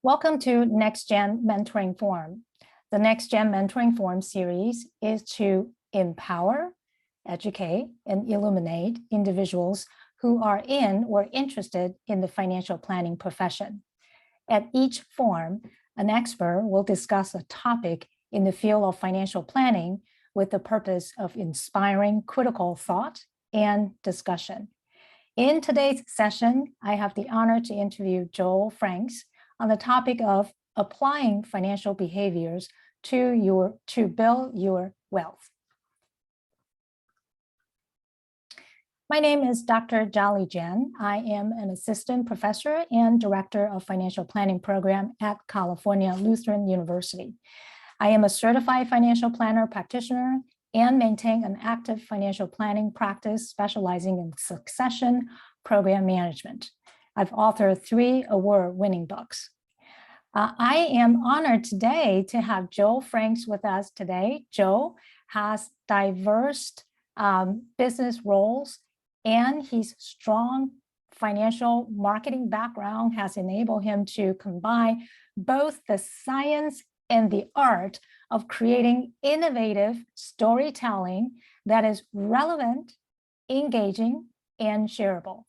Welcome to Next Gen Mentoring Forum. The Next Gen Mentoring Forum series is to empower, educate, and illuminate individuals who are in or interested in the financial planning profession. At each forum, an expert will discuss a topic in the field of financial planning with the purpose of inspiring critical thought and discussion. In today's session, I have the honor to interview Joel Franks on the topic of applying financial behaviors to build your wealth. My name is Dr. Chia-Li. I am an assistant professor and director of financial planning program at California Lutheran University. I am a certified financial planner practitioner and maintain an active financial planning practice specializing in succession program management. I've authored 3 award-winning books. I am honored today to have Joel Franks with us today. Joel has diverse business roles, and his strong financial marketing background has enabled him to combine both the science and the art of creating innovative storytelling that is relevant, engaging, and shareable.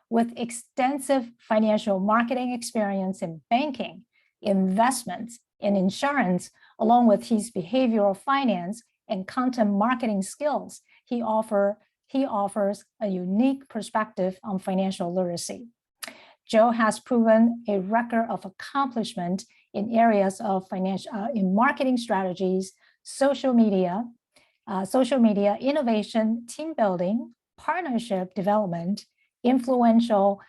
With extensive financial marketing experience in banking, investments, and insurance, along with his behavioral finance and content marketing skills, he offers a unique perspective on financial literacy. Joe has proven a record of accomplishment in areas of in marketing strategies, social media innovation, team building, partnership development, influential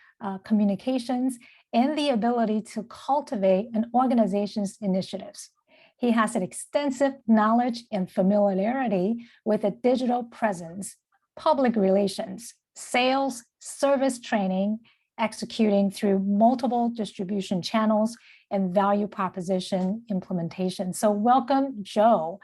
communications, and the ability to cultivate an organization's initiatives. He has an extensive knowledge and familiarity with a digital presence, public relations, sales, service training, executing through multiple distribution channels, and value proposition implementation. So welcome, Joe.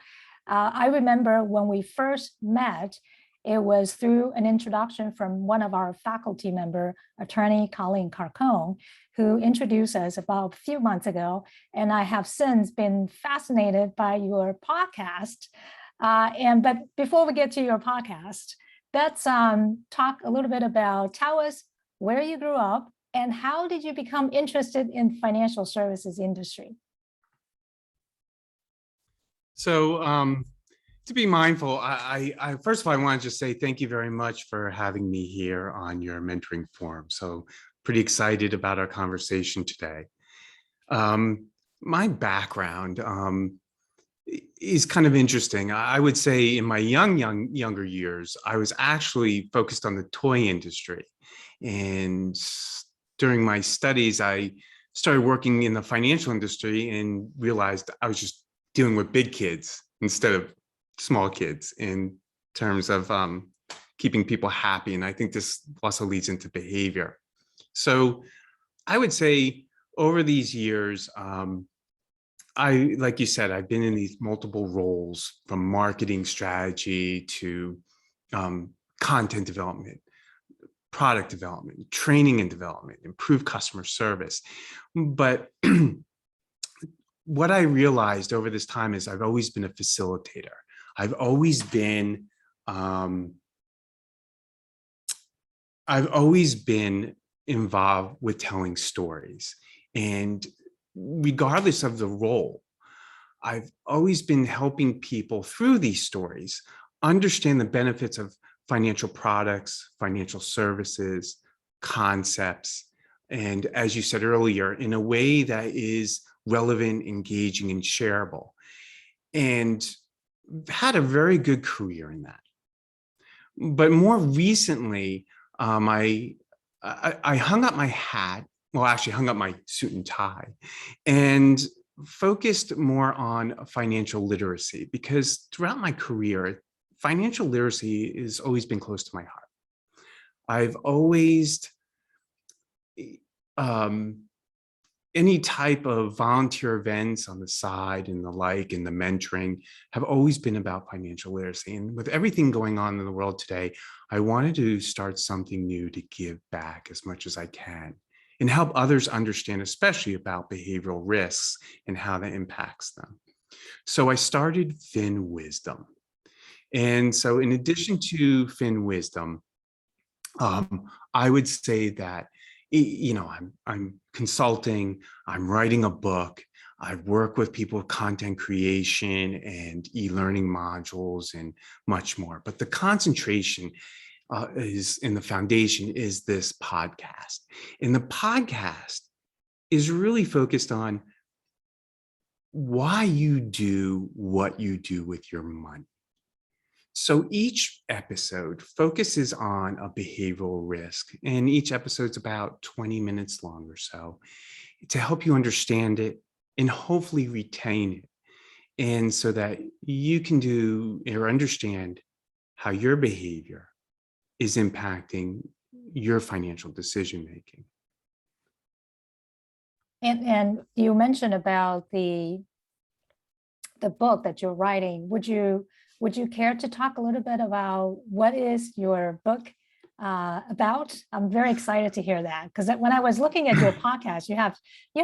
I remember when we first met, it was through an introduction from one of our faculty member, attorney Colleen Carcone, who introduced us about a few months ago. And I have since been fascinated by your podcast. But before we get to your podcast, let's talk a little bit about, tell us where you grew up and how did you become interested in financial services industry? So to be mindful, I first of all, I want to just say thank you very much for having me here on your mentoring forum. So pretty excited about our conversation today. My background is kind of interesting. I would say in my younger years, I was actually focused on the toy industry. And during my studies, I started working in the financial industry and realized I was just dealing with big kids instead of small kids in terms of keeping people happy. And I think this also leads into behavior. So I would say over these years, like you said, I've been in these multiple roles from marketing strategy to content development, product development, training and development, improve customer service. But what I realized over this time is I've always been a facilitator. I've always been involved with telling stories. And regardless of the role, I've always been helping people through these stories understand the benefits of financial products, financial services, concepts, and as you said earlier, in a way that is relevant, engaging, and shareable. And had a very good career in that. But more recently, I hung up my hat, well, actually hung up my suit and tie, and focused more on financial literacy, because throughout my career, financial literacy has always been close to my heart. I've always, any type of volunteer events on the side and the like, and the mentoring have always been about financial literacy. And with everything going on in the world today, I wanted to start something new to give back as much as I can and help others understand, especially about behavioral risks and how that impacts them. So I started FinWizdom. And so in addition to FinWizdom, I would say that, I'm consulting, I'm writing a book, I work with people with content creation and e-learning modules and much more. But the concentration is in the foundation is this podcast. And the podcast is really focused on why you do what you do with your money. So each episode focuses on a behavioral risk, and each episode's about 20 minutes long or so to help you understand it and hopefully retain it. And so that you can do or understand how your behavior is impacting your financial decision making. And you mentioned about the book that you're writing. Would you care to talk a little bit about what is your book about? I'm very excited to hear that, because when I was looking at your podcast, you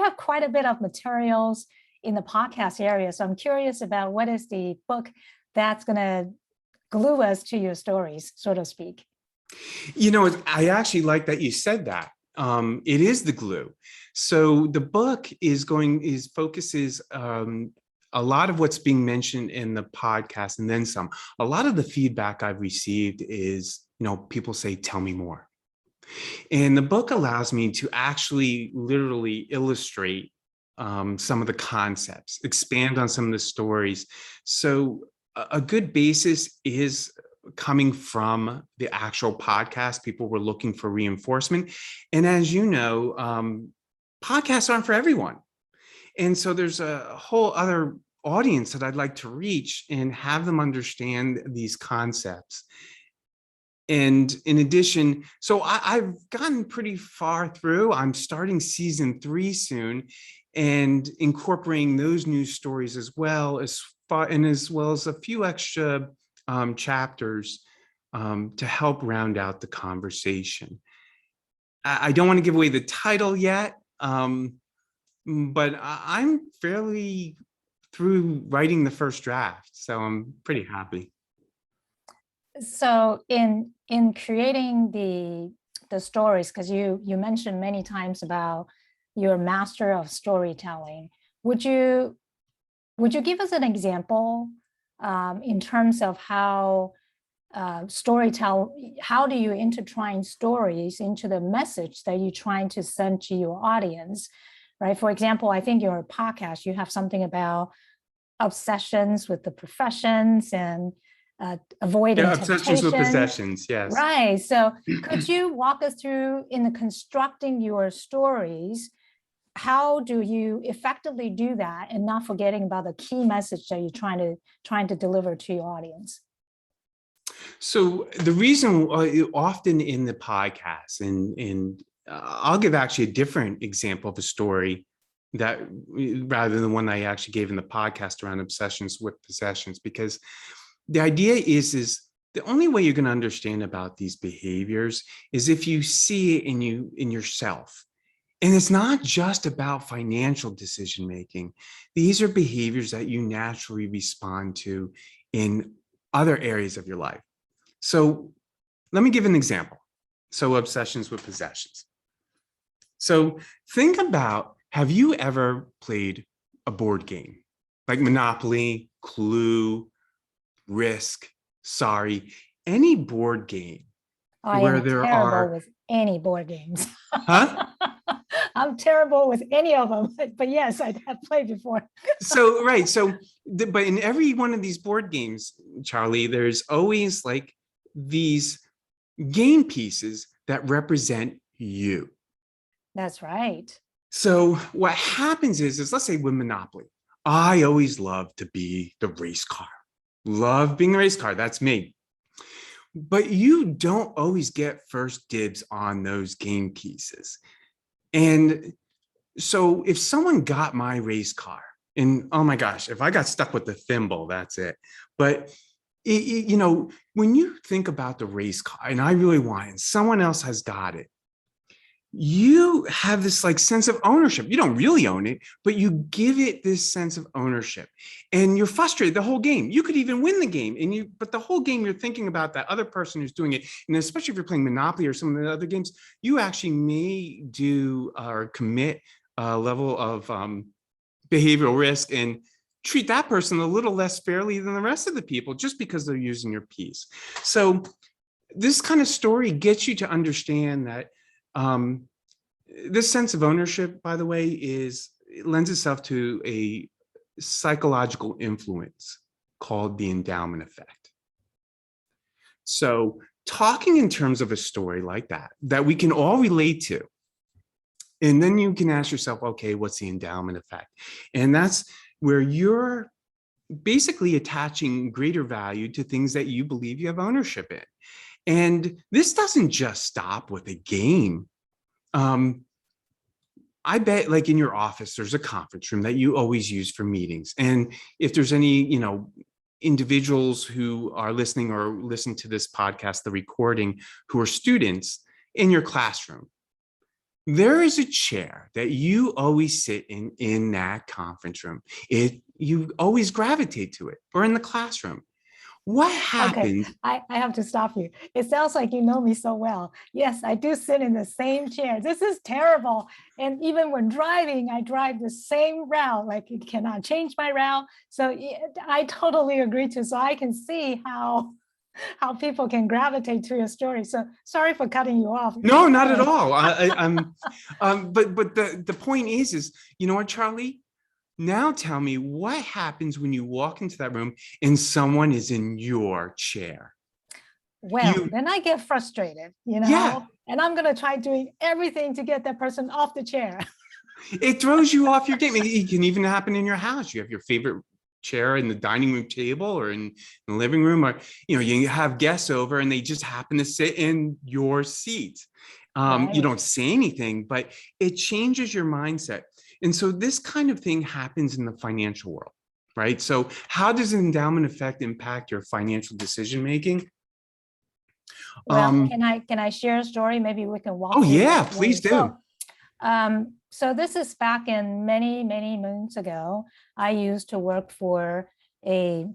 have quite a bit of materials in the podcast area. So I'm curious about what is the book that's going to glue us to your stories, so to speak. I actually like that you said that. It is the glue. So the book focuses a lot of what's being mentioned in the podcast and then some. A lot of the feedback I've received is, people say, tell me more. And the book allows me to actually literally illustrate some of the concepts, expand on some of the stories. So a good basis is coming from the actual podcast. People were looking for reinforcement. And as you know, podcasts aren't for everyone. And so there's a whole other audience that I'd like to reach and have them understand these concepts. And in addition, so I've gotten pretty far through. I'm starting season 3 soon and incorporating those news stories as well as a few extra chapters to help round out the conversation. I don't want to give away the title yet, but I'm fairly through writing the first draft, so I'm pretty happy. So in creating the stories, because you mentioned many times about your master of storytelling, would you give us an example in terms of how how do you intertwine stories into the message that you're trying to send to your audience, right? For example, I think your podcast, you have something about obsessions with the professions and avoiding Obsessions with temptation. possessions, yes. Right. So could you walk us through, in the constructing your stories, how do you effectively do that and not forgetting about the key message that you're trying to deliver to your audience? So the reason often in the podcast, and I'll give actually a different example of a story that rather than one I actually gave in the podcast around obsessions with possessions, because the idea is the only way you're going to understand about these behaviors is if you see it in yourself. And it's not just about financial decision making. These are behaviors that you naturally respond to in other areas of your life. So let me give an example. So obsessions with possessions. So think about, have you ever played a board game like Monopoly, Clue, Risk, Sorry, any board game where there are with any board games. Huh? I'm terrible with any of them, but yes, I have played before. So, right. So, but in every one of these board games, Charlie, there's always like these game pieces that represent you. That's right. So what happens is let's say with Monopoly, I always love to be the race car. Love being the race car. That's me. But you don't always get first dibs on those game pieces. And so if someone got my race car, and oh my gosh, if I got stuck with the thimble, that's it. But when you think about the race car, and I really want it, and someone else has got it, you have this like sense of ownership. You don't really own it, but you give it this sense of ownership, and you're frustrated the whole game. You could even win the game, but the whole game you're thinking about that other person who's doing it. And especially if you're playing Monopoly or some of the other games, you actually may do or commit a level of behavioral risk and treat that person a little less fairly than the rest of the people just because they're using your piece. So this kind of story gets you to understand that this sense of ownership, by the way, it lends itself to a psychological influence called the endowment effect. So talking in terms of a story like that we can all relate to, and then you can ask yourself, okay, what's the endowment effect? And that's where you're basically attaching greater value to things that you believe you have ownership in. And this doesn't just stop with a game. I bet like in your office, there's a conference room that you always use for meetings. And if there's any, individuals who are listening or listen to this podcast, the recording, who are students in your classroom, there is a chair that you always sit in that conference room. You always gravitate to it, or in the classroom. What Okay, happened? I have to stop you. It sounds like you know me so well. Yes, I do sit in the same chair. This is terrible. And even when driving, I drive the same route, like it cannot change my route. So I totally agree too. So I can see how people can gravitate to your story. So sorry for cutting you off. No, Keep not at going. all. But the point is, you know what, Charlie? Now tell me what happens when you walk into that room and someone is in your chair. Well, then I get frustrated, Yeah, and I'm going to try doing everything to get that person off the chair. it throws you off your game. It can even happen in your house. You have your favorite chair in the dining room table or in the living room, or you have guests over and they just happen to sit in your seat. You Right. don't say anything, but it changes your mindset. And so this kind of thing happens in the financial world, right? So how does an endowment effect impact your financial decision making? Well, can I share a story? Maybe we can Oh walk through yeah, that please story. do. So this is back in many moons ago. I used to work for a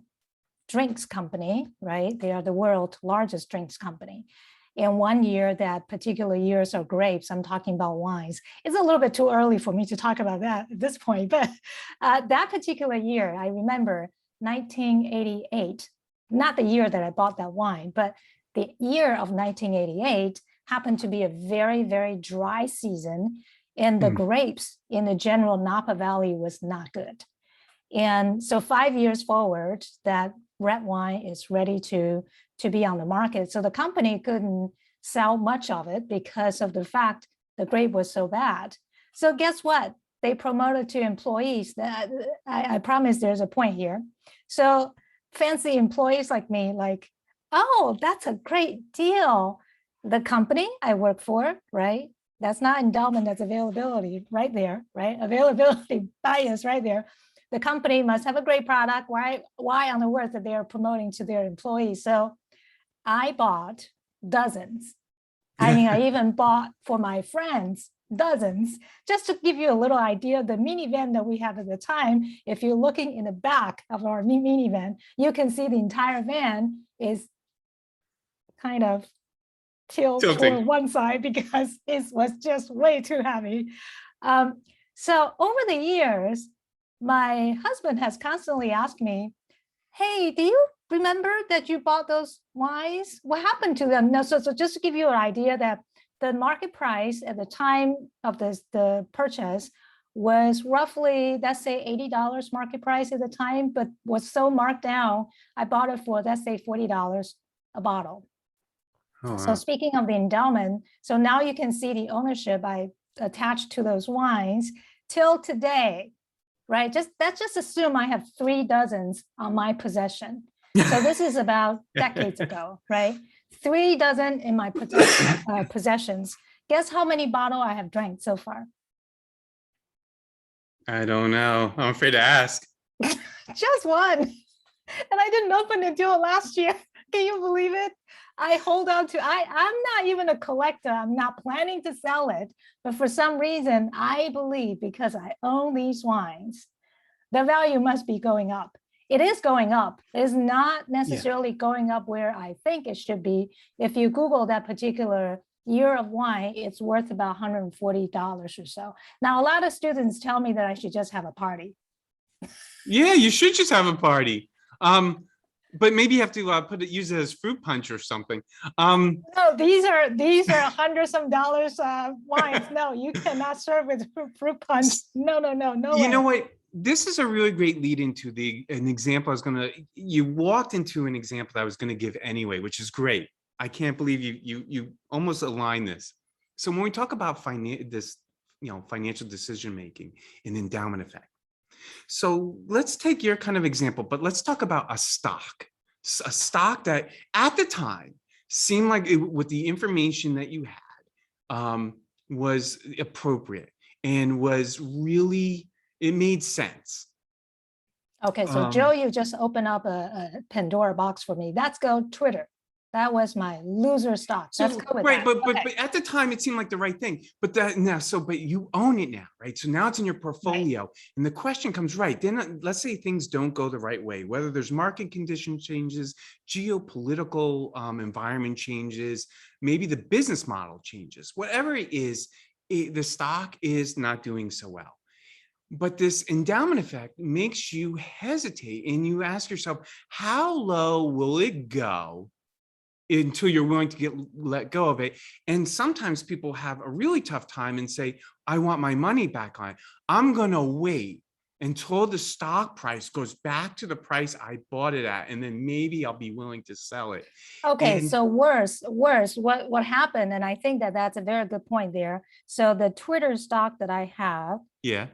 drinks company, right? They are the world's largest drinks company. And one year, that particular years of grapes, I'm talking about wines. It's a little bit too early for me to talk about that at this point, but that particular year, I remember 1988, not the year that I bought that wine, but the year of 1988 happened to be a very dry season, and the grapes in the general Napa Valley was not good. And so 5 years forward, that red wine is ready to be on the market. So the company couldn't sell much of it because of the fact the grape was so bad. So guess what? They promoted to employees. That I promise there's a point here. So fancy employees like me, like, oh, that's a great deal. The company I work for, right? That's not endowment, that's availability right there, right? Availability bias right there. The company must have a great product. Why on the earth that they are promoting to their employees? So I bought dozens. I mean, I even bought for my friends dozens, just to give you a little idea. The minivan that we have at the time, if you're looking in the back of our minivan, you can see the entire van is kind of tilted toward one side because it was just way too heavy. So over the years, my husband has constantly asked me, hey, do you remember that you bought those wines? What happened to them? No, so just to give you an idea that the market price at the time of the purchase was roughly, let's say $80 market price at the time, but was so marked down, I bought it for, let's say $40 a bottle. Oh, wow. So speaking of the endowment, so now you can see the ownership I attached to those wines till today, right? Let's just assume I have 3 dozens on my possession. So this is about decades ago, right? 3 dozen in my possessions. Guess how many bottles I have drank so far? I don't know. I'm afraid to ask. Just one. And I didn't open it until last year. Can you believe it? I hold on to, I'm not even a collector. I'm not planning to sell it. But for some reason, I believe because I own these wines, the value must be going up. It is going up. It's not necessarily going up where I think it should be. If you Google that particular year of wine, it's worth about $140 or so. Now, a lot of students tell me that I should just have a party. Yeah, you should just have a party. But maybe you have to use it as fruit punch or something. No, these are $100-some wines. No, you cannot serve with fruit punch. No, no You way. know what? This is a really great lead into an example you walked into an example that I was gonna give anyway, which is great. I can't believe you almost align this. So when we talk about financial decision making and endowment effect. So let's take your kind of example, but let's talk about a stock that at the time seemed like with the information that you had was appropriate and was really, it made sense. Okay, so Joe, you just opened up a Pandora box for me. Let's go Twitter. That was my loser stock. Let's go with right, that. but at the time it seemed like the right thing. But but you own it now, right? So now it's in your portfolio, and the question comes, right? Then let's say things don't go the right way, whether there's market condition changes, geopolitical environment changes, maybe the business model changes, whatever it is, the stock is not doing so well. But this endowment effect makes you hesitate, and you ask yourself, how low will it go until you're willing to let go of it? And sometimes people have a really tough time and say, I want my money back on it. I'm going to wait until the stock price goes back to the price I bought it at, and then maybe I'll be willing to sell it. Okay, so worse, what happened, and I think that that's a very good point there. So the Twitter stock that I have, yeah,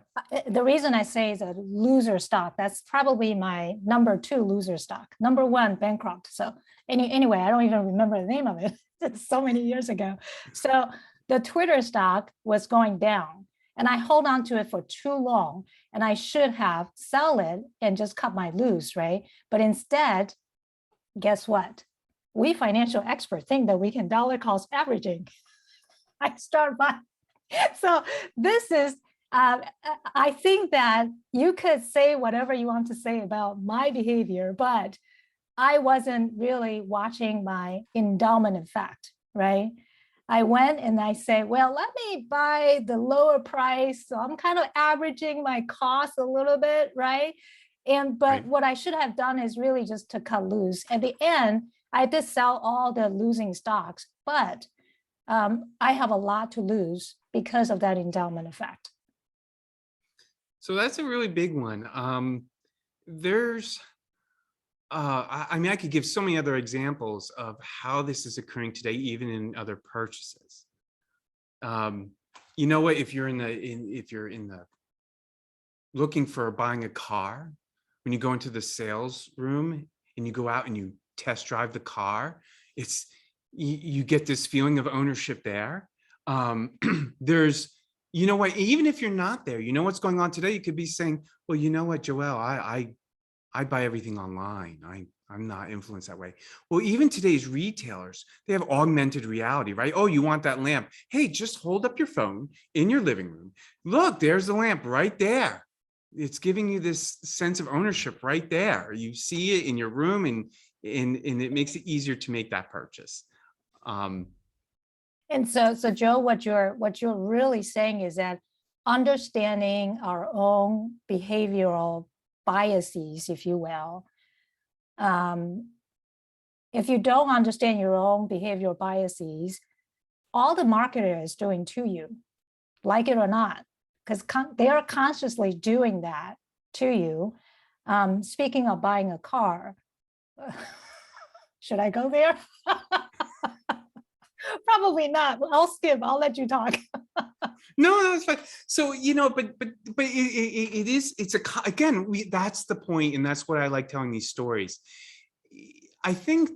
the reason I say is a loser stock, that's probably my number 2 loser stock. Number 1, bankrupt. So anyway, I don't even remember the name of it. It's so many years ago. So the Twitter stock was going down, and I hold on to it for too long, and I should have sell it and just cut my loose, right? But instead, guess what? We financial experts think that we can dollar cost averaging. I start by, so this is, I think that you could say whatever you want to say about my behavior, but I wasn't really watching my endowment effect, right? I went and I say, well, let me buy the lower price. So I'm kind of averaging my costs a little bit, right? But what I should have done is really just to cut loose. At the end, I did sell all the losing stocks, but I have a lot to lose because of that endowment effect. So that's a really big one. There's, I mean, I could give so many other examples of how this is occurring today, even in other purchases. You know what? If you're in the looking for buying a car, when you go into the sales room and you go out and you test drive the car, you get this feeling of ownership there. There's, you know what, even if you're not there, you know what's going on today. You could be saying, well, you know what, Joelle, I buy everything online. I'm not influenced that way. Well, even today's retailers, they have augmented reality, right? Oh, you want that lamp? Hey, just hold up your phone in your living room. Look, there's the lamp right there. It's giving you this sense of ownership right there. You see it in your room, and it makes it easier to make that purchase. And so Joe, what you're really saying is that understanding our own behavioral biases, if you will, if you don't understand your own behavioral biases, all the marketer is doing to you, like it or not, because they are consciously doing that to you. Speaking of buying a car, should I go there? Probably not. I'll skip. I'll let you talk. No, it's fine. So, you know, but again, that's the point, and that's what I like telling these stories. I think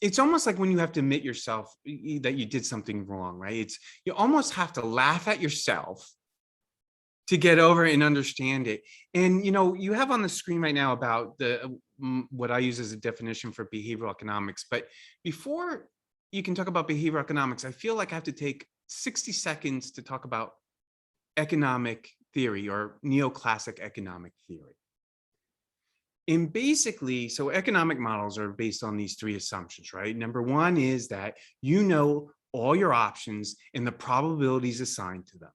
it's almost like when you have to admit yourself that you did something wrong, right? You almost have to laugh at yourself to get over and understand it. And, you have on the screen right now about what I use as a definition for behavioral economics. But before you can talk about behavioral economics, I feel like I have to take 60 seconds to talk about economic theory or neoclassic economic theory. And basically, so economic models are based on these three assumptions, right? Number one is that you know all your options and the probabilities assigned to them.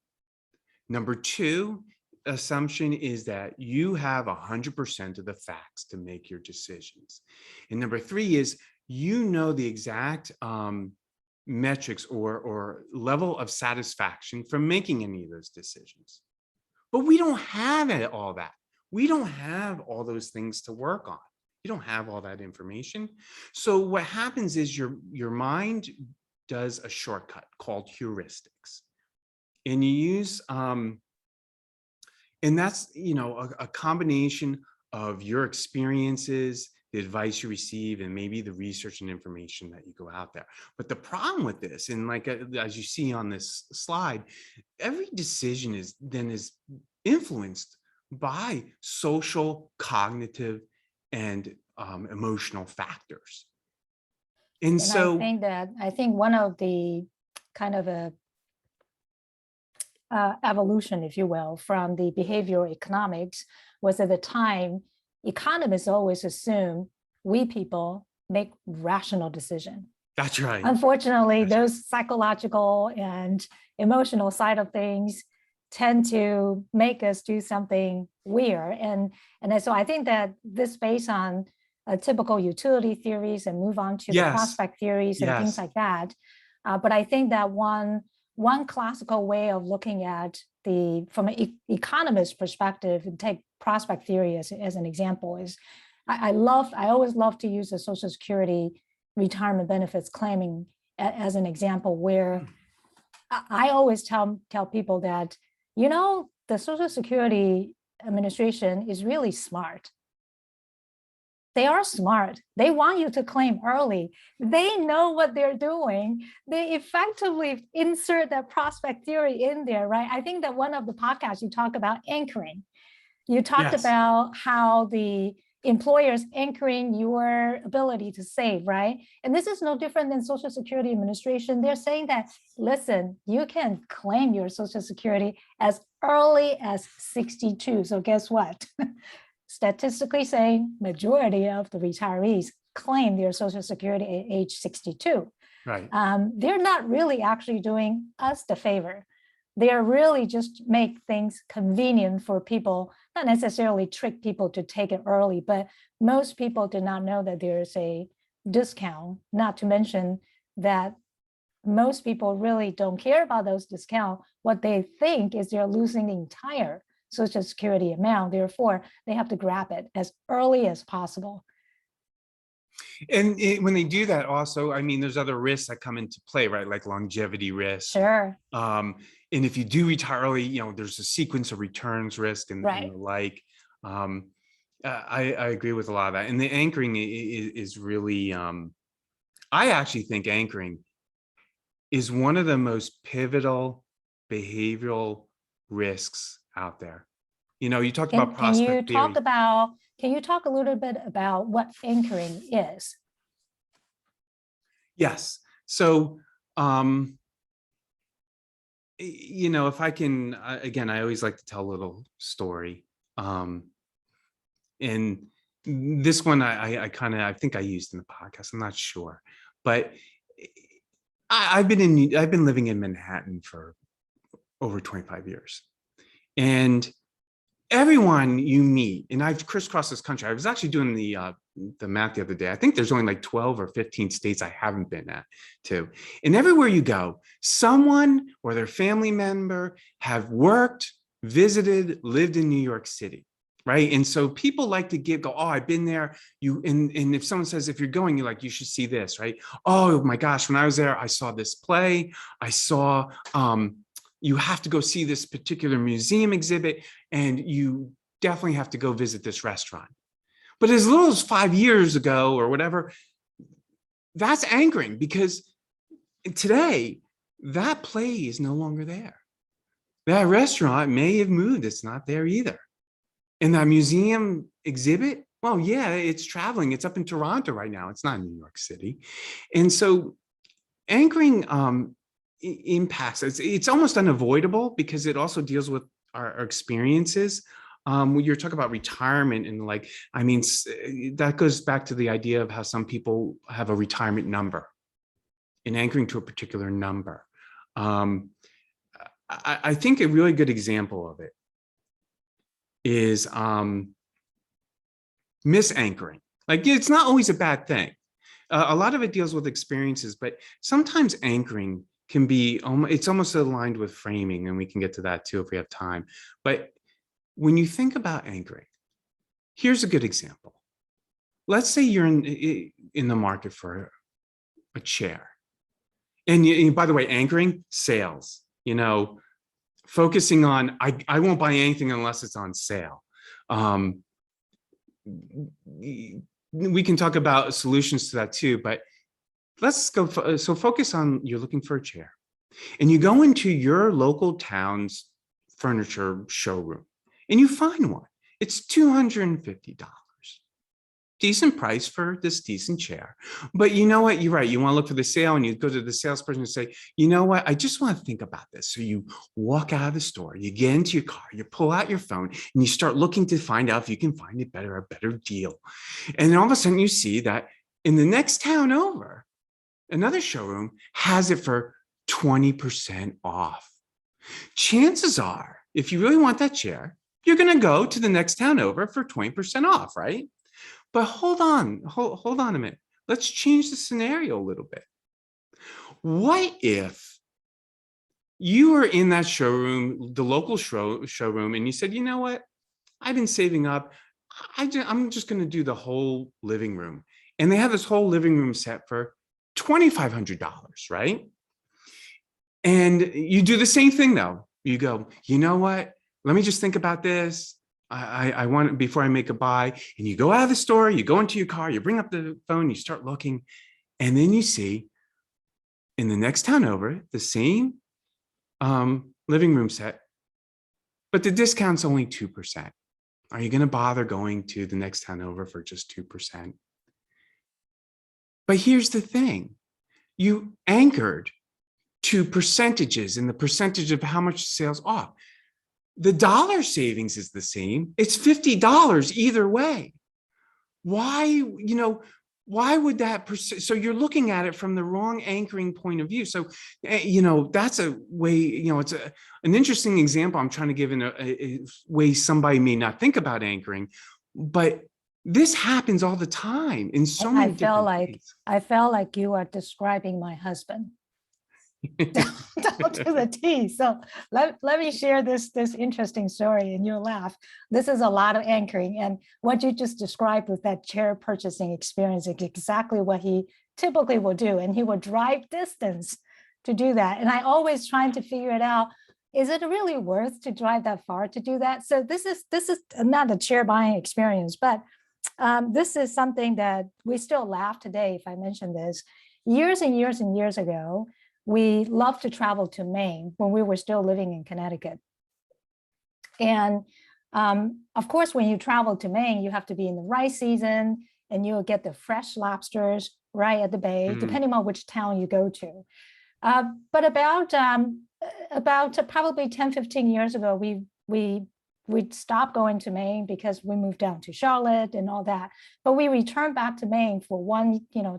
Number two assumption is that you have 100% of the facts to make your decisions. And number three is you know the exact metrics or level of satisfaction from making any of those decisions. But we don't have all that. We don't have all those things to work on. You don't have all that information. So what happens is your mind does a shortcut called heuristics. And you use, and that's, a combination of your experiences, the advice you receive, and maybe the research and information that you go out there. But the problem with this, and like, as you see on this slide, every decision is influenced by social, cognitive, and emotional factors. And so I think one of the kind of a evolution, if you will, from the behavioral economics was at the time, economists always assume we people make rational decisions. That's right. Unfortunately, those psychological and emotional side of things tend to make us do something weird. And so I think that this based on typical utility theories and move on to the prospect theories and things like that. But I think that one classical way of looking at from an economist perspective, and take prospect theory as an example, is I always love to use the Social Security retirement benefits claiming as an example, where I always tell people that, the Social Security Administration is really smart. They are smart. They want you to claim early. They know what they're doing. They effectively insert that prospect theory in there, right? I think that one of the podcasts you talk about anchoring. You talked about how the employers anchoring your ability to save, right? And this is no different than Social Security Administration. They're saying that, listen, you can claim your Social Security as early as 62. So guess what? Statistically saying majority of the retirees claim their Social Security at age 62. Right. They're not really actually doing us the favor. They're really just make things convenient for people, not necessarily trick people to take it early, but most people do not know that there's a discount, not to mention that most people really don't care about those discounts. What they think is they're losing the entire Social Security amount. Therefore, they have to grab it as early as possible. And when they do that also, I mean, there's other risks that come into play, right? Like longevity risk. Sure. And if you do retire early, there's a sequence of returns risk and the like. I agree with a lot of that. And the anchoring is really, I actually think anchoring is one of the most pivotal behavioral risks out there. You talked about prospect theory. Can you talk a little bit about what anchoring is? Yes. So, if I can, again, I always like to tell a little story. And this one, I think I used in the podcast. I'm not sure, but I've been living in Manhattan for over 25 years, and everyone you meet, and I've crisscrossed this country. I was actually doing the math the other day. I think there's only like 12 or 15 states I haven't been to. And everywhere you go, someone or their family member have worked, visited, lived in New York City, right? And so people like to go, oh, I've been there. And if someone says, if you're going, you're like, you should see this, right? Oh my gosh, when I was there, I saw this play. I saw, you have to go see this particular museum exhibit, and you definitely have to go visit this restaurant. But as little as 5 years ago or whatever, that's anchoring, because today that play is no longer there. That restaurant may have moved. It's not there either. And that museum exhibit, well, yeah, it's traveling. It's up in Toronto right now. It's not in New York City. And so anchoring impacts, it's almost unavoidable because it also deals with our experiences. When you're talking about retirement and like, I mean, that goes back to the idea of how some people have a retirement number and anchoring to a particular number. I think a really good example of it is misanchoring. Like, it's not always a bad thing. A lot of it deals with experiences, but sometimes anchoring can be, it's almost aligned with framing, and we can get to that too if we have time. But when you think about anchoring, here's a good example. Let's say you're in the market for a chair. And by the way, anchoring, sales, focusing on, I won't buy anything unless it's on sale. We can talk about solutions to that too, but let's go. So focus on, you're looking for a chair and you go into your local town's furniture showroom and you find one. It's $250. Decent price for this decent chair. But you know what? You're right. You want to look for the sale and you go to the salesperson and say, you know what? I just want to think about this. So you walk out of the store, you get into your car, you pull out your phone and you start looking to find out if you can find a better deal. And then all of a sudden you see that in the next town over, another showroom has it for 20% off. Chances are, if you really want that chair, you're going to go to the next town over for 20% off, right? But hold on a minute. Let's change the scenario a little bit. What if you were in that showroom, the local showroom, and you said, you know what? I've been saving up. I'm just going to do the whole living room. And they have this whole living room set for $2,500, right? And you do the same thing though. You go, you know what? Let me just think about this. I want it before I make a buy. And you go out of the store, you go into your car, you bring up the phone, you start looking, and then you see in the next town over, the same living room set, but the discount's only 2%. Are you going to bother going to the next town over for just 2%? But here's the thing. You anchored to percentages and the percentage of how much sales off. The dollar savings is the same. It's $50 either way. Why, why would that, so you're looking at it from the wrong anchoring point of view. So, that's a way, it's an interesting example I'm trying to give in a way somebody may not think about anchoring, but this happens all the time in so many different ways. I felt like you are describing my husband. down to the T. So let me share this interesting story and you'll laugh. This is a lot of anchoring, and what you just described with that chair purchasing experience is exactly what he typically will do, and he will drive distance to do that. And I always trying to figure it out. Is it really worth to drive that far to do that? So this is not a chair buying experience, but this is something that we still laugh today if I mention this. Years and years and years ago, we loved to travel to Maine when we were still living in Connecticut. And of course, when you travel to Maine, you have to be in the right season and you'll get the fresh lobsters right at the bay, depending on which town you go to. But about probably 10, 15 years ago, we'd stopped going to Maine because we moved down to Charlotte and all that. But we returned back to Maine for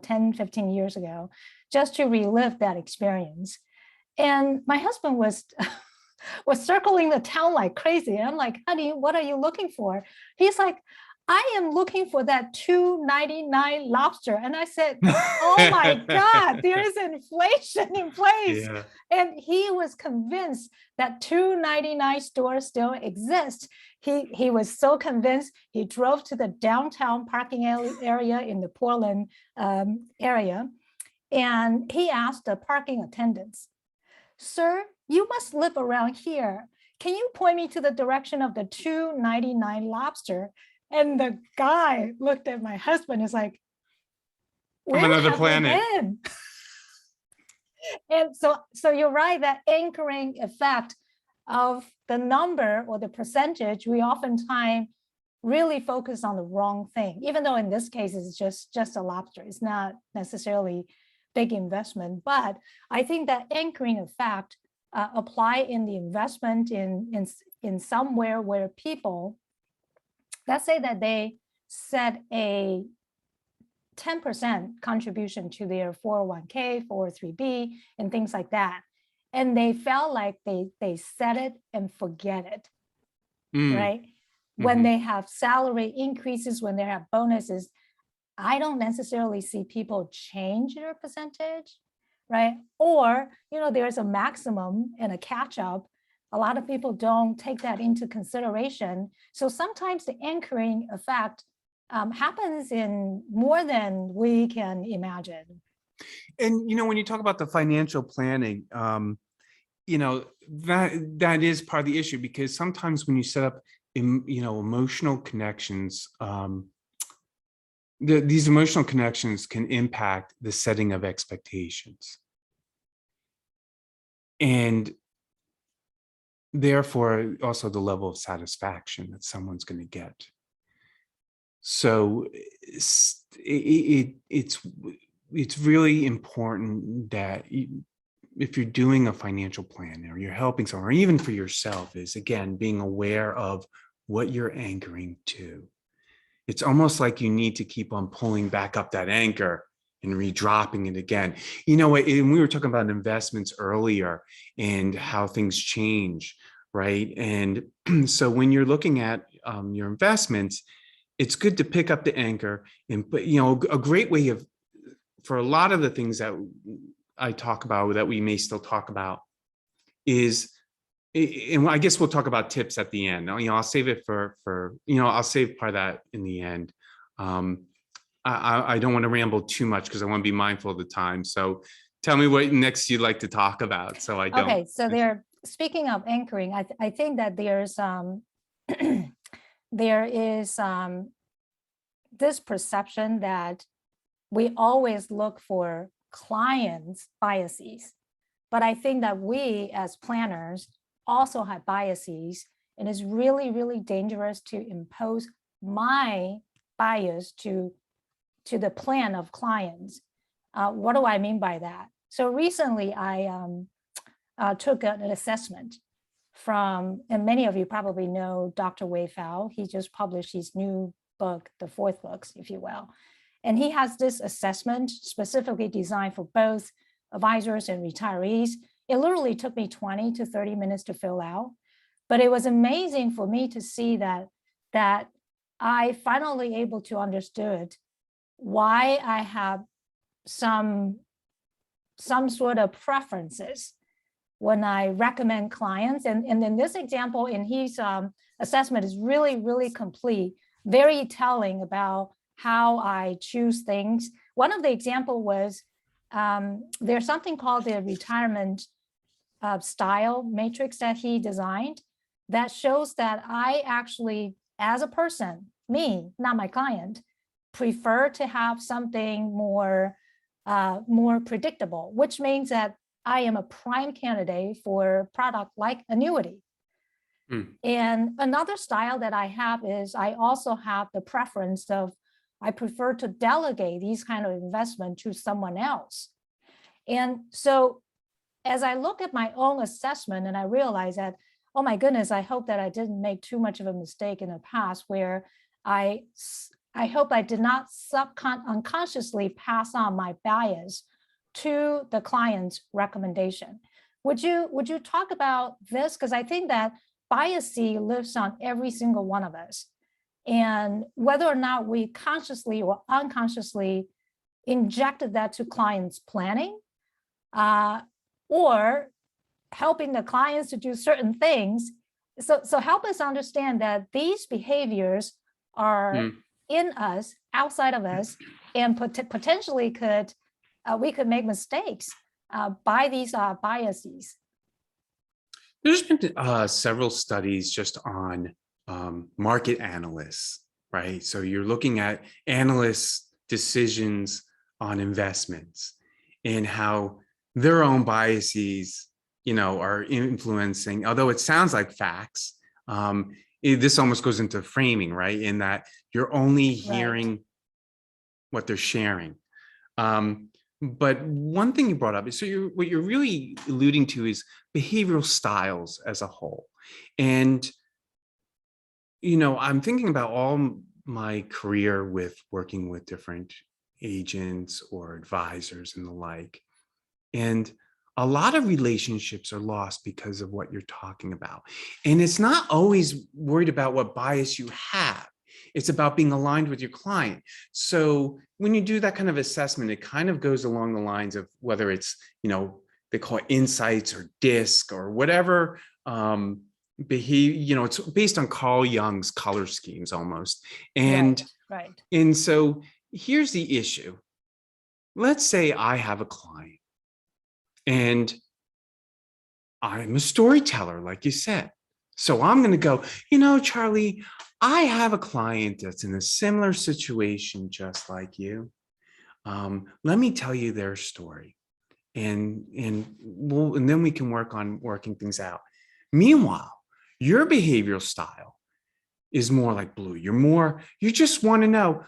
10, 15 years ago, just to relive that experience. And my husband was circling the town like crazy. And I'm like, honey, what are you looking for? He's like, I am looking for that $2.99 lobster. And I said, oh my God, there is inflation in place. Yeah. And he was convinced that $2.99 store still exists. He was so convinced, he drove to the downtown parking area in the Portland area. And he asked the parking attendants, sir, you must live around here. Can you point me to the direction of the $2.99 lobster? And the guy looked at my husband and is like, from another planet. And so you're right, that anchoring effect of the number or the percentage, we oftentimes really focus on the wrong thing, even though in this case it's just a lobster. It's not necessarily big investment, but I think that anchoring effect apply in the investment in somewhere where people, let's say that they set a 10% contribution to their 401k, 403b, and things like that. And they felt like they set it and forget it, right? When they have salary increases, when they have bonuses, I don't necessarily see people change their percentage, right? Or, there's a maximum and a catch up. A lot of people don't take that into consideration. So sometimes the anchoring effect happens in more than we can imagine. And, when you talk about the financial planning, that is part of the issue, because sometimes when you set up, emotional connections, these emotional connections can impact the setting of expectations. And therefore, also the level of satisfaction that someone's going to get. So it's really important that if you're doing a financial plan or you're helping someone, or even for yourself, is again being aware of what you're anchoring to. It's almost like you need to keep on pulling back up that anchor and redropping it again. And we were talking about investments earlier and how things change, right? And so when you're looking at your investments, it's good to pick up the anchor. But a great way for a lot of the things that I talk about, that we may still talk about, is, and I guess we'll talk about tips at the end. I'll save it for I'll save part of that in the end. I don't want to ramble too much because I want to be mindful of the time. So tell me what next you'd like to talk about, so I don't. Okay, so speaking of anchoring, I think that there's there is this perception that we always look for clients' biases. But I think that we as planners also have biases, and it's really, really dangerous to impose my bias to the plan of clients. What do I mean by that? So recently I took an assessment from, and many of you probably know Dr. Wei Fao. He just published his new book, the fourth book, if you will. And he has this assessment specifically designed for both advisors and retirees. It literally took me 20 to 30 minutes to fill out, but it was amazing for me to see that I finally able to understood why I have some sort of preferences when I recommend clients. And in this example, in his assessment is really, really complete, very telling about how I choose things. One of the example was there's something called the retirement style matrix that he designed that shows that I actually, as a person, me, not my client, prefer to have something more predictable, which means that I am a prime candidate for a product like annuity. And another style that I have is I also have the preference of I prefer to delegate these kind of investment to someone else. And so as I look at my own assessment and I realize that, oh my goodness, I hope that I didn't make too much of a mistake in the past where I hope I did not unconsciously pass on my bias to the client's recommendation. Would you talk about this? Because I think that bias lives on every single one of us. And whether or not we consciously or unconsciously injected that to clients' planning, or helping the clients to do certain things. So help us understand that these behaviors are in us, outside of us, and potentially we could make mistakes by these biases. There's been several studies just on market analysts, right? So you're looking at analysts' decisions on investments and how their own biases are influencing, although it sounds like facts. This almost goes into framing, right? In that you're only hearing what they're sharing. But one thing you brought up is, what you're really alluding to is behavioral styles as a whole. And, I'm thinking about all my career with working with different agents or advisors and the like. And a lot of relationships are lost because of what you're talking about. And it's not always worried about what bias you have. It's about being aligned with your client. So when you do that kind of assessment, it kind of goes along the lines of whether it's, they call it insights or DISC or whatever behavior, it's based on Carl Jung's color schemes almost. And, and so here's the issue. Let's say I have a client and I'm a storyteller, like you said. So I'm going to go, Charlie, I have a client that's in a similar situation just like you. Let me tell you their story. And then we can work on working things out. Meanwhile, your behavioral style is more like Blue. You just want to know,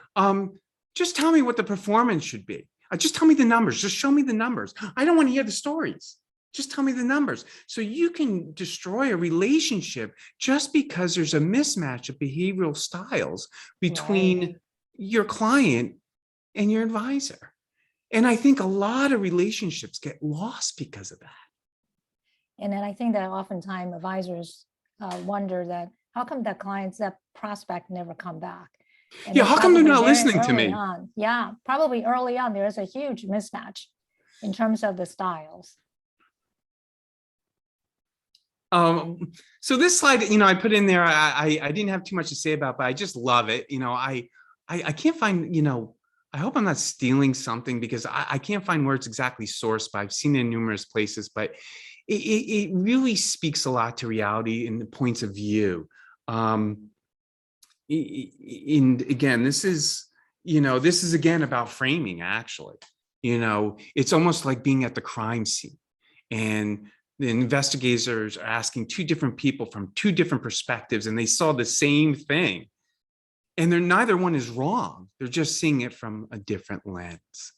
just tell me what the performance should be. Just tell me the numbers. Just show me the numbers. I don't want to hear the stories. Just tell me the numbers. So you can destroy a relationship just because there's a mismatch of behavioral styles between your client and your advisor. And I think a lot of relationships get lost because of that. And then I think that oftentimes advisors wonder that how come that prospect never come back? And how come they're not listening to me? Yeah, probably early on, there is a huge mismatch in terms of the styles. So this slide, I put in there, I didn't have too much to say about, but I just love it. I can't find, I hope I'm not stealing something because I can't find where it's exactly sourced, but I've seen it in numerous places, but it really speaks a lot to reality and the points of view. And again, this is again about framing, actually. It's almost like being at the crime scene and the investigators are asking two different people from two different perspectives and they saw the same thing. And neither one is wrong. They're just seeing it from a different lens.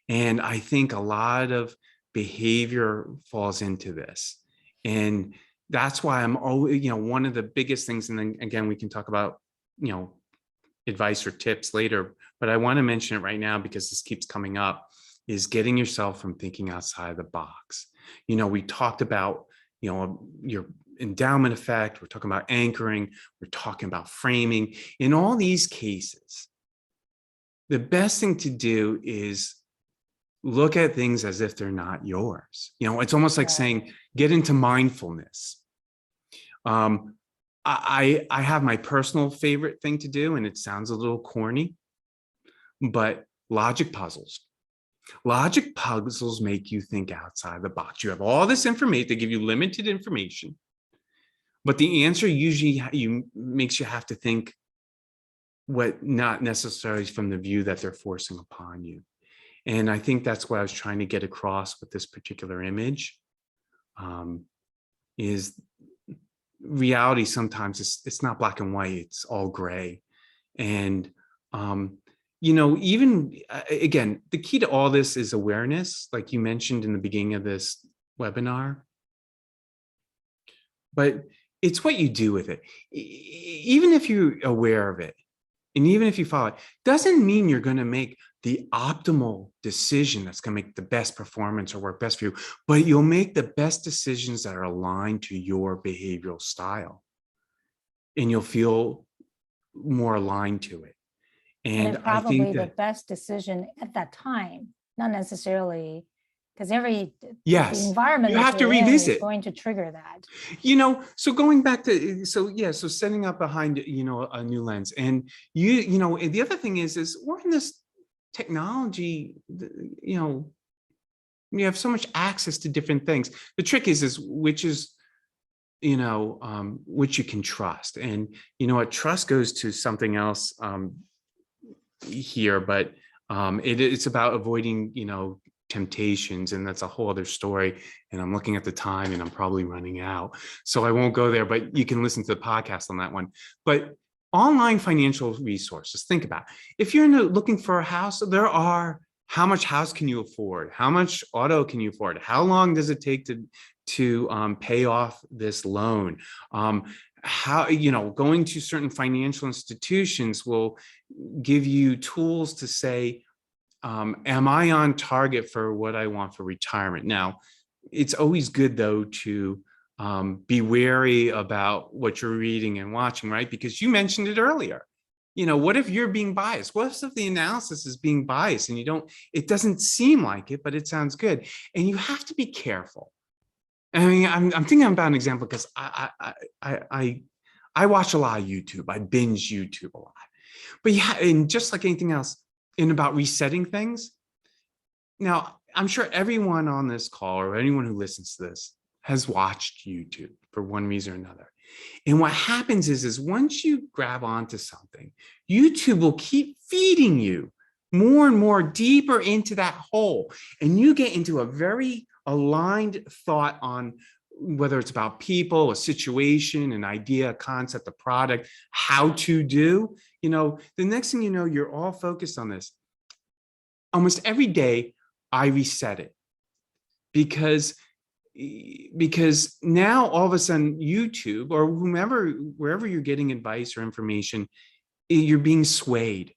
And I think a lot of behavior falls into this. And that's why I'm always, one of the biggest things, and then again, we can talk about, advice or tips later, but I want to mention it right now because this keeps coming up, is getting yourself from thinking outside the box. We talked about, your endowment effect, we're talking about anchoring, we're talking about framing. In all these cases, the best thing to do is look at things as if they're not yours. It's almost like saying, get into mindfulness. I have my personal favorite thing to do, and it sounds a little corny, but logic puzzles. Logic puzzles make you think outside the box. You have all this information, they give you limited information, but the answer usually makes you have to think what not necessarily from the view that they're forcing upon you. And I think that's what I was trying to get across with this particular image, is reality sometimes it's not black and white, it's all gray. And even again, the key to all this is awareness, like you mentioned in the beginning of this webinar. But it's what you do with it. Even if you're aware of it, and even if you follow it, doesn't mean you're going to make the optimal decision that's going to make the best performance or work best for you, but you'll make the best decisions that are aligned to your behavioral style. And you'll feel more aligned to it. And probably I think the best decision at that time, not necessarily, because the environment you have to revisit is going to trigger that. So going back to so setting up behind a new lens, and the other thing is we're in this technology, you have so much access to different things. The trick is which you can trust, and trust goes to something else here, but it's about avoiding temptations, and that's a whole other story. And I'm looking at the time and I'm probably running out, so I won't go there, but you can listen to the podcast on that one. But online financial resources, think about it. If you're looking for a house, there are, how much house can you afford? How much auto can you afford? How long does it take to pay off this loan? How, going to certain financial institutions will give you tools to say, am I on target for what I want for retirement? Now, it's always good though to be wary about what you're reading and watching, right? Because you mentioned it earlier. What if you're being biased? What if the analysis is being biased and it doesn't seem like it, but it sounds good. And you have to be careful. I mean, I'm thinking about an example because I watch a lot of YouTube. I binge YouTube a lot. But yeah, and just like anything else, in about resetting things. Now, I'm sure everyone on this call or anyone who listens to this has watched YouTube for one reason or another. And what happens is once you grab onto something, YouTube will keep feeding you more and more deeper into that hole. And you get into a very aligned thought on whether it's about people, a situation, an idea, a concept, a product, how to do, the next thing you know, you're all focused on this. Almost every day I reset it because now all of a sudden YouTube or wherever you're getting advice or information, you're being swayed.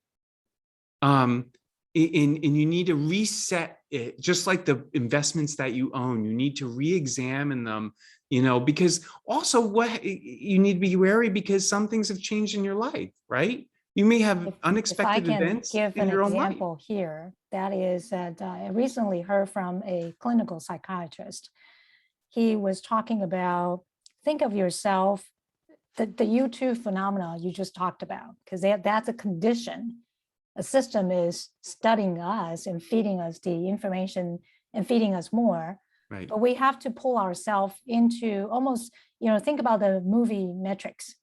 And you need to reset it, just like the investments that you own. You need to re-examine them, because also what you need to be wary, because some things have changed in your life, right? You may have unexpected events If I can give in an your own life. example here, that is that I recently heard from a clinical psychiatrist. He was talking about, think of yourself, the YouTube phenomena you just talked about, because that's a condition. A system is studying us and feeding us the information and feeding us more. Right. But we have to pull ourselves into almost, think about the movie Matrix.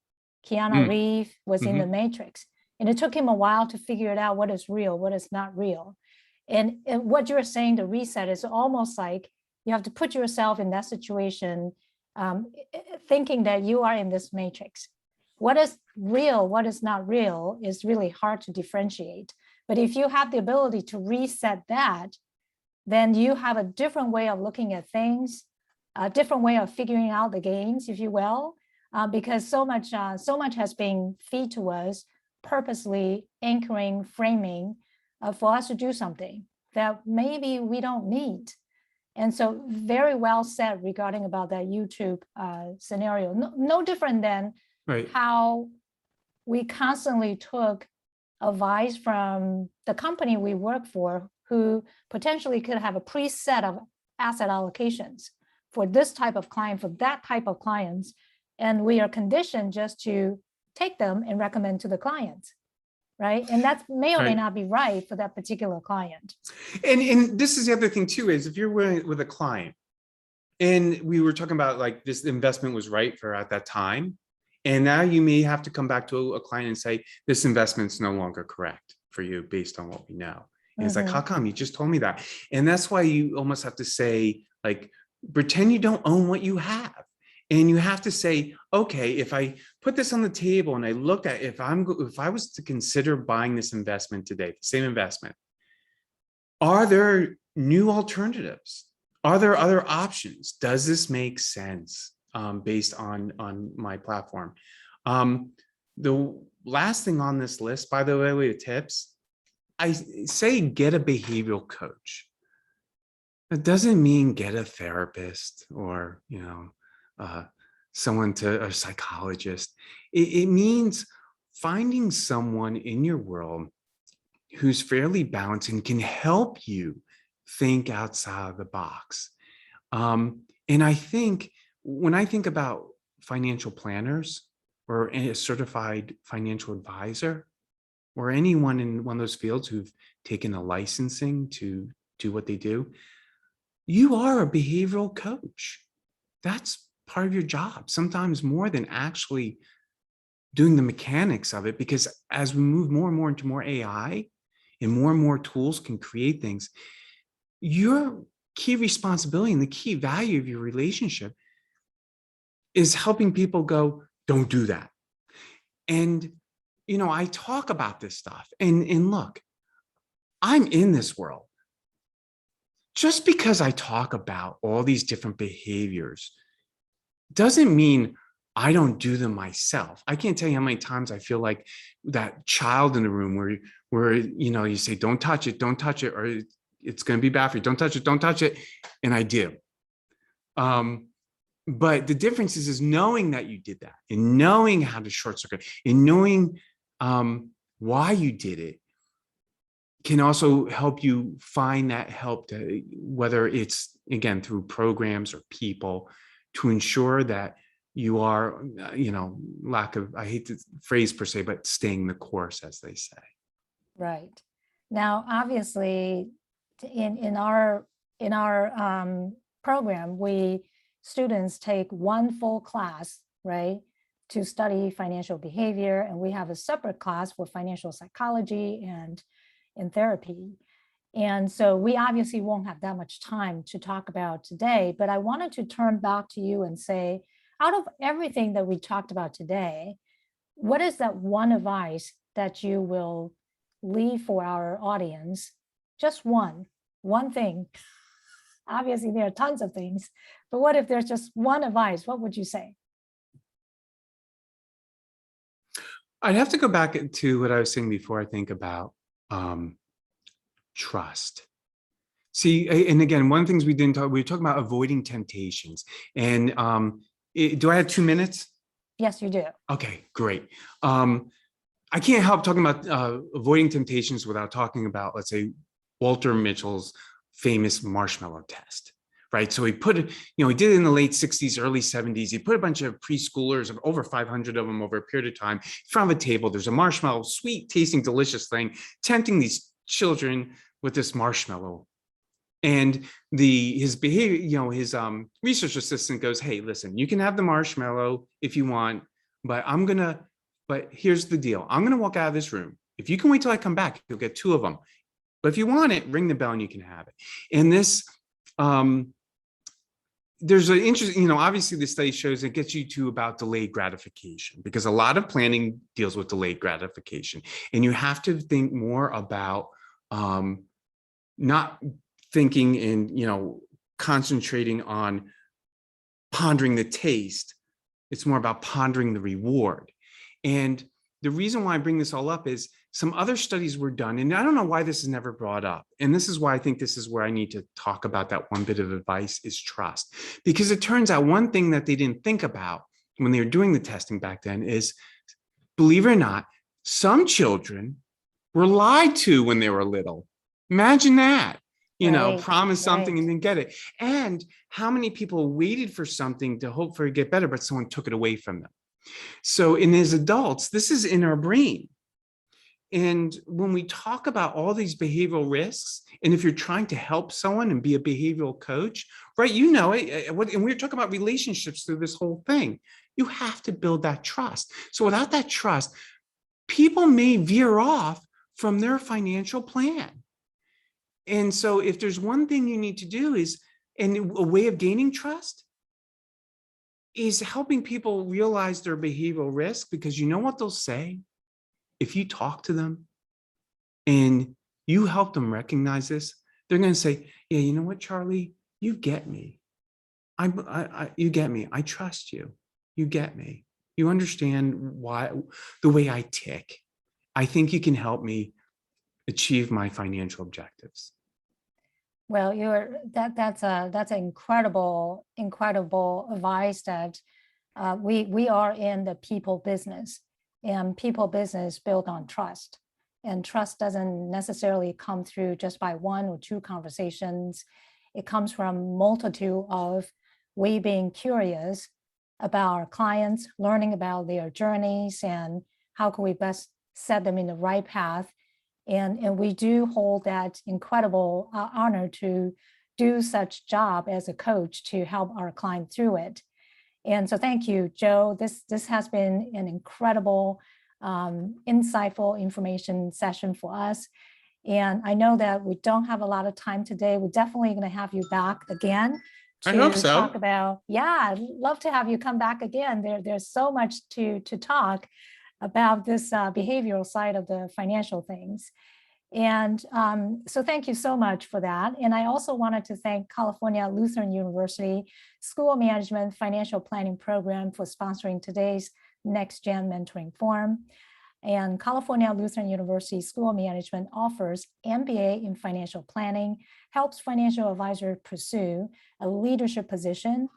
Keanu Reeves was in the Matrix, and it took him a while to figure it out, what is real, what is not real. And what you're saying, the reset, is almost like you have to put yourself in that situation, thinking that you are in this matrix. What is real, what is not real is really hard to differentiate. But if you have the ability to reset that, then you have a different way of looking at things, a different way of figuring out the games, if you will, because so much has been fed to us, purposely anchoring, framing, for us to do something that maybe we don't need. And so very well said regarding about that YouTube scenario. No different than how we constantly took advice from the company we work for, who potentially could have a preset of asset allocations for this type of client, for that type of clients. And we are conditioned just to take them and recommend to the clients. Right. And that may or may not be right for that particular client. And this is the other thing too, is if you're with a client and we were talking about like this investment was right for at that time, and now you may have to come back to a client and say, this investment's no longer correct for you based on what we know. And it's like, how come? You just told me that. And that's why you almost have to say, like, pretend you don't own what you have. And you have to say, okay, if I put this on the table and I looked at, if I was to consider buying this investment today, the same investment, are there new alternatives? Are there other options? Does this make sense based on my platform? The last thing on this list, by the way, with tips, I say get a behavioral coach. It doesn't mean get a therapist or, someone a psychologist. It means finding someone in your world who's fairly balanced and can help you think outside of the box. And I think when I think about financial planners or a certified financial advisor or anyone in one of those fields who've taken a licensing to do what they do, you are a behavioral coach. That's part of your job, sometimes more than actually doing the mechanics of it, because as we move more and more into more AI and more tools can create things, your key responsibility and the key value of your relationship is helping people go, don't do that. And, I talk about this stuff and look, I'm in this world. Just because I talk about all these different behaviors doesn't mean I don't do them myself. I can't tell you how many times I feel like that child in the room where you say, don't touch it, or it's going to be bad for you. Don't touch it. And I do. But the difference is knowing that you did that and knowing how to short circuit and knowing why you did it can also help you find that help to, whether it's again through programs or people, to ensure that you are, I hate the phrase per se, but staying the course, as they say. Right. Now, obviously, in our program, students take one full class, right, to study financial behavior, and we have a separate class for financial psychology and in therapy. And so we obviously won't have that much time to talk about today, but I wanted to turn back to you and say, out of everything that we talked about today, what is that one advice that you will leave for our audience? Just one thing. Obviously, there are tons of things, but what if there's just one advice? What would you say? I'd have to go back to what I was saying before, I think, about trust. See, and again, one of the things we were talking about avoiding temptations. And do I have 2 minutes? Yes, you do. Okay, great. I can't help talking about avoiding temptations without talking about, let's say, Walter Mitchell's famous marshmallow test, right? So he did it in the late 60s, early 70s. He put a bunch of preschoolers, over 500 of them over a period of time, in front of a table. There's a marshmallow, sweet tasting, delicious thing, tempting these children with this marshmallow. And his behavior, his research assistant goes, hey, listen, you can have the marshmallow if you want, but here's the deal. I'm going to walk out of this room. If you can wait till I come back, you'll get 2 of them. But if you want it, ring the bell and you can have it. And this, there's an interesting, obviously the study shows it gets you to about delayed gratification, because a lot of planning deals with delayed gratification. And you have to think more about not thinking and, concentrating on pondering the taste. It's more about pondering the reward. And the reason why I bring this all up is some other studies were done, and I don't know why this is never brought up. And this is why I think this is where I need to talk about that one bit of advice is trust. Because it turns out one thing that they didn't think about when they were doing the testing back then is, believe it or not, some children were lied to when they were little. Imagine that. Promise something and then get it. And how many people waited for something to hope for it to get better, but someone took it away from them. So as adults, this is in our brain. And when we talk about all these behavioral risks, and if you're trying to help someone and be a behavioral coach, right, and we're talking about relationships through this whole thing, you have to build that trust. So without that trust, people may veer off from their financial plan. And so if there's one thing you need to do and a way of gaining trust is helping people realize their behavioral risk, because you know what they'll say? If you talk to them and you help them recognize this, they're going to say, yeah, you know what, Charlie, you get me. You get me. I trust you. You get me. You understand why the way I tick. I think you can help me achieve my financial objectives. Well, that's an incredible advice that we are in the people business, and people business built on trust. And trust doesn't necessarily come through just by 1 or 2 conversations. It comes from multitude of we being curious about our clients, learning about their journeys and how can we best set them in the right path. And we do hold that incredible honor to do such job as a coach to help our client through it. And so thank you, Joe. This has been an incredible, insightful information session for us. And I know that we don't have a lot of time today. We're definitely going to have you back again I hope to so. talk about, yeah, I'd love to have you come back again. There's so much to talk about this behavioral side of the financial things. And so thank you so much for that. And I also wanted to thank California Lutheran University School of Management Financial Planning Program for sponsoring today's Next Gen Mentoring Forum. And California Lutheran University School of Management offers MBA in financial planning, helps financial advisors pursue a leadership position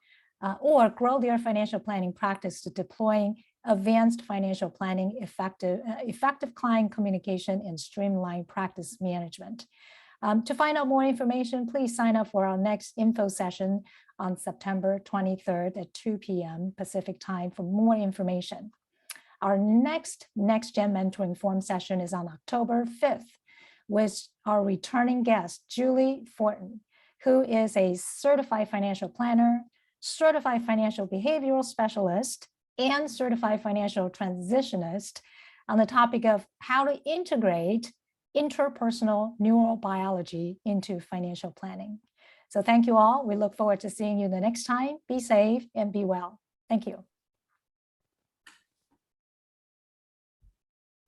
or grow their financial planning practice to deploying advanced financial planning, effective client communication, and streamlined practice management. To find out more information, please sign up for our next info session on September 23rd at 2 p.m. Pacific time for more information. Our next Gen Mentoring Forum session is on October 5th with our returning guest, Julie Fortin, who is a certified financial planner, certified financial behavioral specialist, and certified financial transitionist on the topic of how to integrate interpersonal neurobiology into financial planning. So thank you all. We look forward to seeing you the next time. Be safe and be well. Thank you.